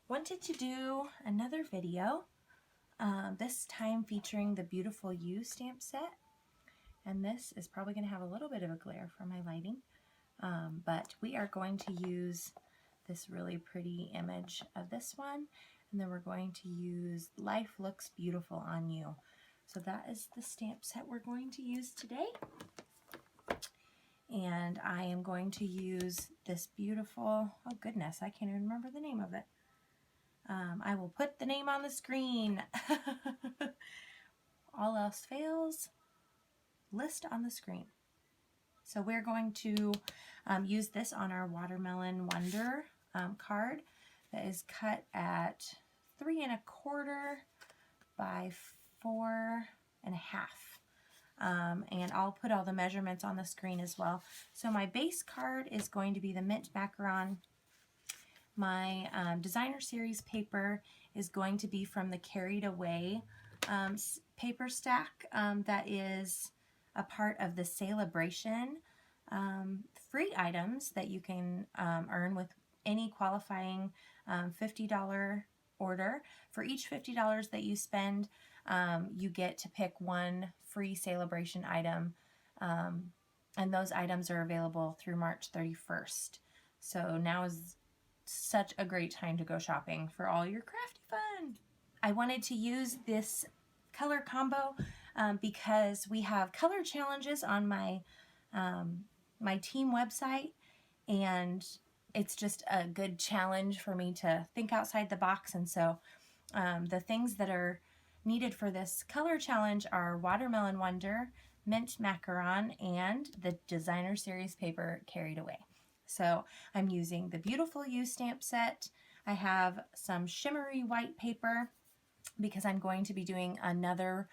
Wanted to do another video, this time featuring the Beautiful You stamp set. And this is probably going to have a little bit of a glare from my lighting, but we are going to use this really pretty image of this one, and then we're going to use Life Looks Beautiful on You. So that is the stamp set we're going to use today. And I am going to use this beautiful, oh goodness, I can't even remember the name of it. I will put the name on the screen. All else fails, list on the screen. So we're going to use this on our Watermelon Wonder card that is cut at 3 1/4 by 4 1/2. And I'll put all the measurements on the screen as well. So my base card is going to be the Mint Macaron. My designer series paper is going to be from the Carried Away paper stack that is a part of the Celebration free items that you can earn with any qualifying $50 order. For each $50 that you spend, you get to pick one free Celebration item, and those items are available through March 31st. So now is such a great time to go shopping for all your crafty fun. I wanted to use this color combo because we have color challenges on my my team website, and it's just a good challenge for me to think outside the box. And so the things that are needed for this color challenge are Watermelon Wonder, Mint Macaron, and the designer series paper Carried Away. So I'm using the Beautiful You stamp set. I have some shimmery white paper because I'm going to be doing another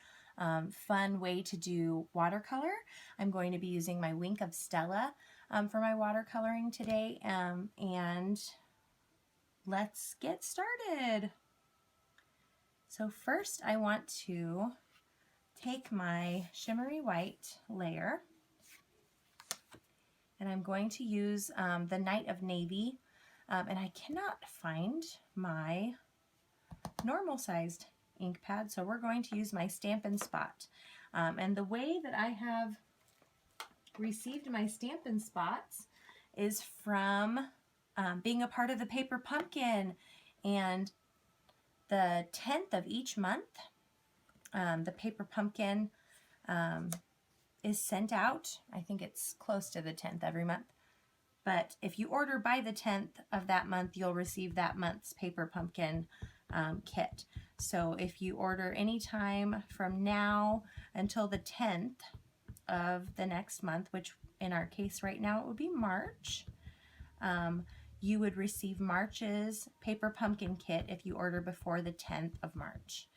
fun way to do watercolor. I'm going to be using my Wink of Stella for my watercoloring today, and let's get started. So first I want to take my shimmery white layer, and I'm going to use the Night of Navy, and I cannot find my normal sized ink pad, so we're going to use my Stampin' Spot. And the way that I have received my Stampin' Spots is from being a part of the Paper Pumpkin, and the 10th of each month, the Paper Pumpkin is sent out. I think it's close to the 10th every month. But if you order by the 10th of that month, you'll receive that month's Paper Pumpkin kit. So if you order anytime from now until the 10th of the next month, which in our case right now it would be March, you would receive March's Paper Pumpkin kit if you order before the 10th of March.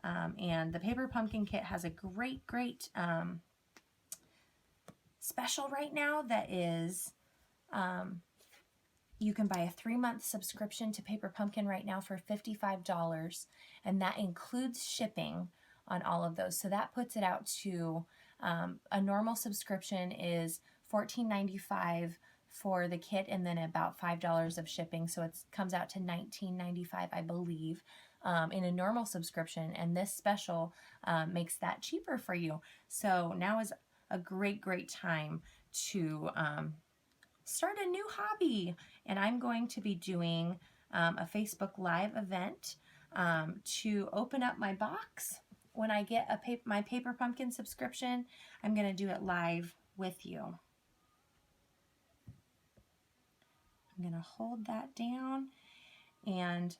And the Paper Pumpkin kit has a great special right now that is, you can buy a 3-month subscription to Paper Pumpkin right now for $55, and that includes shipping on all of those. So that puts it out to, a normal subscription is $14.95 for the kit, and then about $5 of shipping, so it comes out to $19.95, I believe, in a normal subscription, and this special makes that cheaper for you. So now is a great time to start a new hobby, and I'm going to be doing a Facebook Live event to open up my box. When I get my Paper Pumpkin subscription, I'm going to do it live with you. I'm going to hold that down, and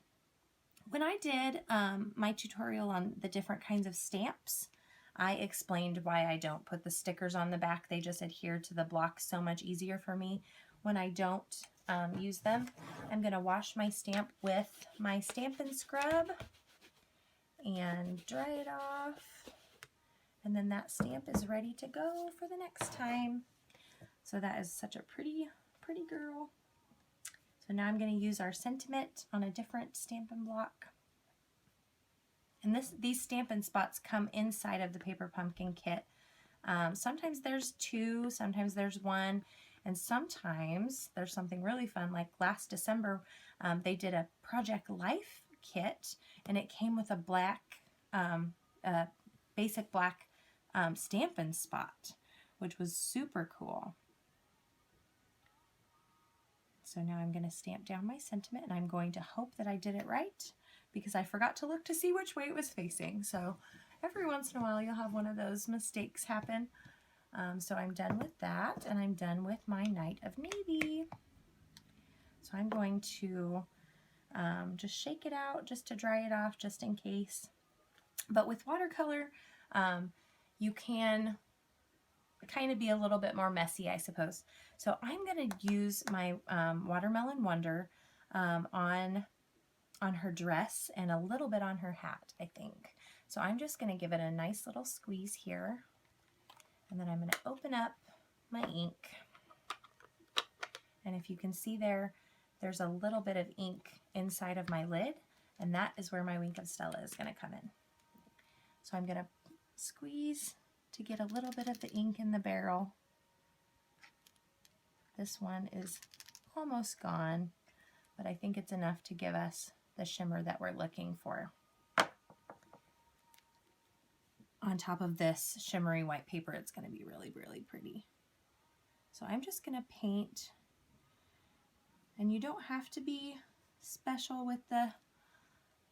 when I did my tutorial on the different kinds of stamps, I explained why I don't put the stickers on the back. They just adhere to the block so much easier for me when I don't use them. I'm going to wash my stamp with my Stampin' Scrub and dry it off, and then that stamp is ready to go for the next time. So that is such a pretty girl. So now I'm going to use our sentiment on a different Stampin' block. And these Stampin' Spots come inside of the Paper Pumpkin kit. Sometimes there's 2, sometimes there's 1, And sometimes there's something really fun, like last December, they did a Project Life kit, and it came with a basic black Stampin' Spot, which was super cool. So now I'm going to stamp down my sentiment, and I'm going to hope that I did it right, because I forgot to look to see which way it was facing. So every once in a while you'll have one of those mistakes happen. So I'm done with that, and I'm done with my Night of Navy. So I'm going to just shake it out just to dry it off, just in case. But with watercolor, you can kind of be a little bit more messy, I suppose. So I'm going to use my Watermelon Wonder on her dress and a little bit on her hat, I think. So I'm just going to give it a nice little squeeze here, and then I'm going to open up my ink. And if you can see there's a little bit of ink inside of my lid, and that is where my Wink of Stella is going to come in. So I'm going to squeeze to get a little bit of the ink in the barrel. This one is almost gone, but I think it's enough to give us the shimmer that we're looking for on top of this shimmery white paper. It's going to be really, really pretty. So I'm just going to paint, and you don't have to be special with the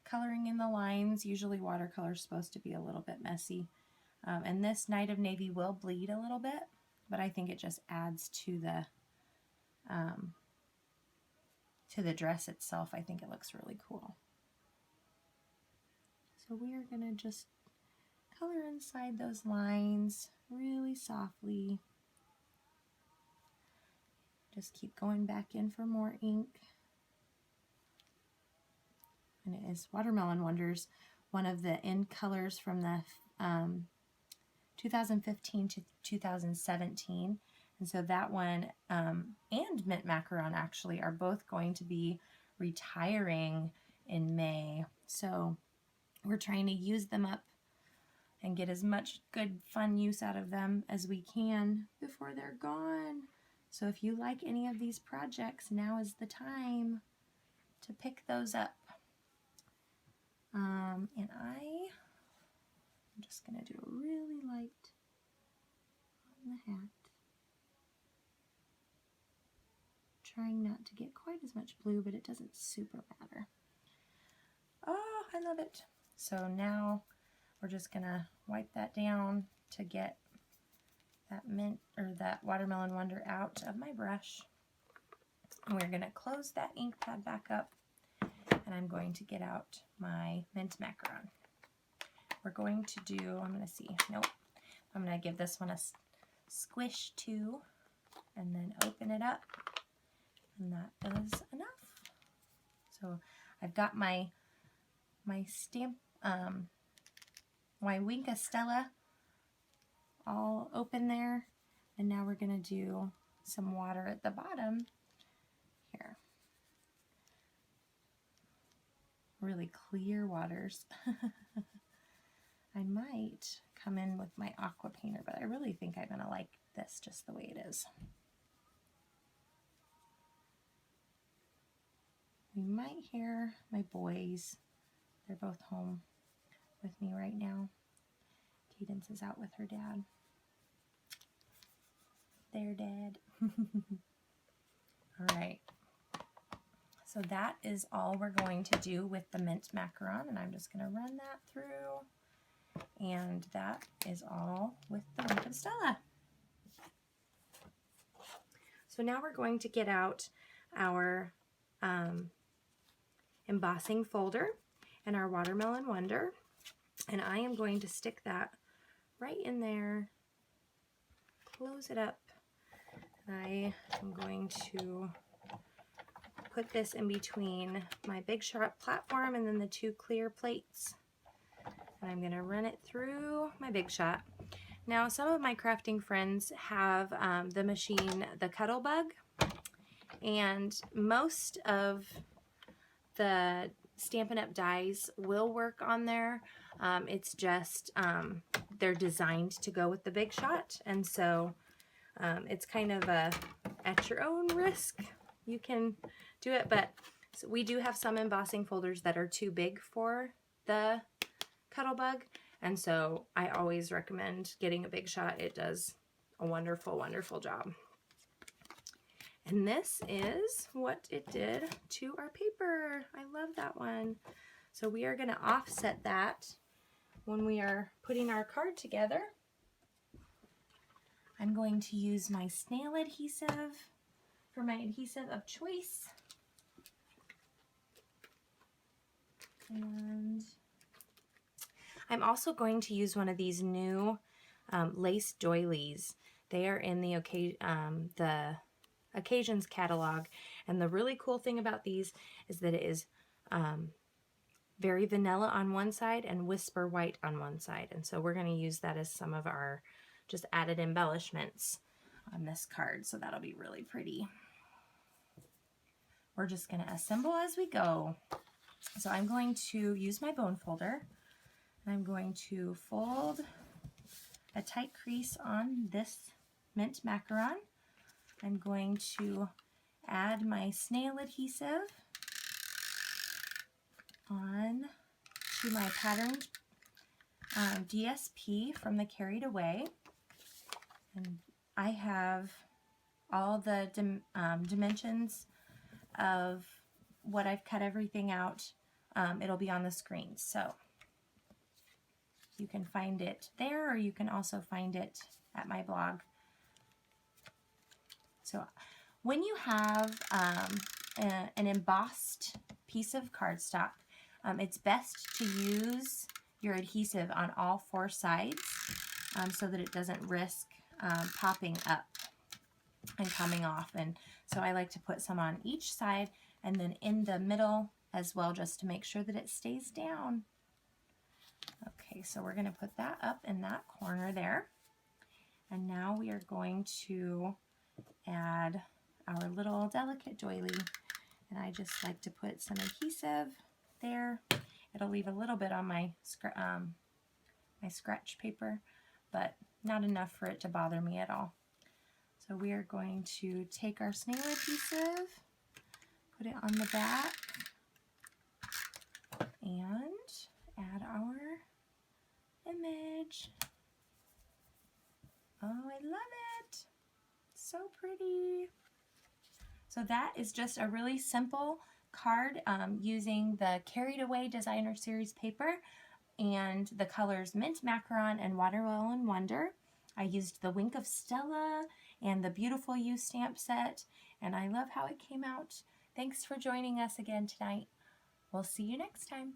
coloring in the lines. Usually watercolor is supposed to be a little bit messy. And this Night of Navy will bleed a little bit, but I think it just adds to the dress itself. I think it looks really cool. So we are going to just color inside those lines really softly. Just keep going back in for more ink. And it is Watermelon Wonders, one of the end colors from the 2015 to 2017. And so that one and Mint Macaron actually are both going to be retiring in May. So we're trying to use them up and get as much good fun use out of them as we can before they're gone. So if you like any of these projects, now is the time to pick those up. And I'm just going to do a really light on the hat. Trying not to get quite as much blue, but it doesn't super matter. Oh, I love it. So now we're just going to wipe that down to get that mint or that Watermelon Wonder out of my brush. And we're going to close that ink pad back up, and I'm going to get out my Mint Macaron. We're going to do, I'm going to see, nope, I'm going to give this one a squish too, and then open it up, and that is enough. So I've got my stamp, my Wink of Stella all open there, and now we're going to do some water at the bottom here. Really clear waters. I might come in with my aqua painter, but I really think I'm going to like this just the way it is. We might hear my boys. They're both home with me right now. Cadence is out with her dad. Their dad. All right. So that is all we're going to do with the Mint Macaron, and I'm just going to run that through. And that is all with the Wink of Stella. So now we're going to get out our embossing folder and our Watermelon Wonder, and I am going to stick that right in there, close it up, and I am going to put this in between my Big Shot platform and then the two clear plates. And I'm going to run it through my Big Shot. Now, some of my crafting friends have the machine, the Cuttlebug, and most of the Stampin' Up! Dies will work on there. It's just they're designed to go with the Big Shot, and so It's kind of a at your own risk. You can do it, but so we do have some embossing folders that are too big for the Cuttlebug, and so I always recommend getting a big shot. It does a wonderful, wonderful job. And this is what it did to our paper. I love that one. So we are going to offset that when we are putting our card together. I'm going to use my snail adhesive for my adhesive of choice. And I'm also going to use one of these new lace doilies. They are in the Occasions catalog, and the really cool thing about these is that it is very vanilla on one side and whisper white on one side, and so we're going to use that as some of our just added embellishments on this card, so that'll be really pretty. We're just going to assemble as we go. So I'm going to use my bone folder, and I'm going to fold a tight crease on this mint macaron. I'm going to add my snail adhesive on to my patterned DSP from the Carried Away. And I have all the dimensions of what I've cut everything out. It'll be on the screen, so you can find it there, or you can also find it at my blog. So when you have an embossed piece of cardstock, it's best to use your adhesive on all 4 sides so that it doesn't risk popping up and coming off. And so I like to put some on each side and then in the middle as well, just to make sure that it stays down. Okay, so we're going to put that up in that corner there. And now we are going to add our little delicate doily. And I just like to put some adhesive there. It'll leave a little bit on my scratch paper, but not enough for it to bother me at all. So we are going to take our snail adhesive, put it on the back, and add our image. Oh, I love it. So pretty. So that is just a really simple card using the Carried Away Designer Series paper and the colors Mint Macaron and Watermelon Wonder. I used the Wink of Stella and the Beautiful You stamp set, and I love how it came out. Thanks for joining us again tonight. We'll see you next time.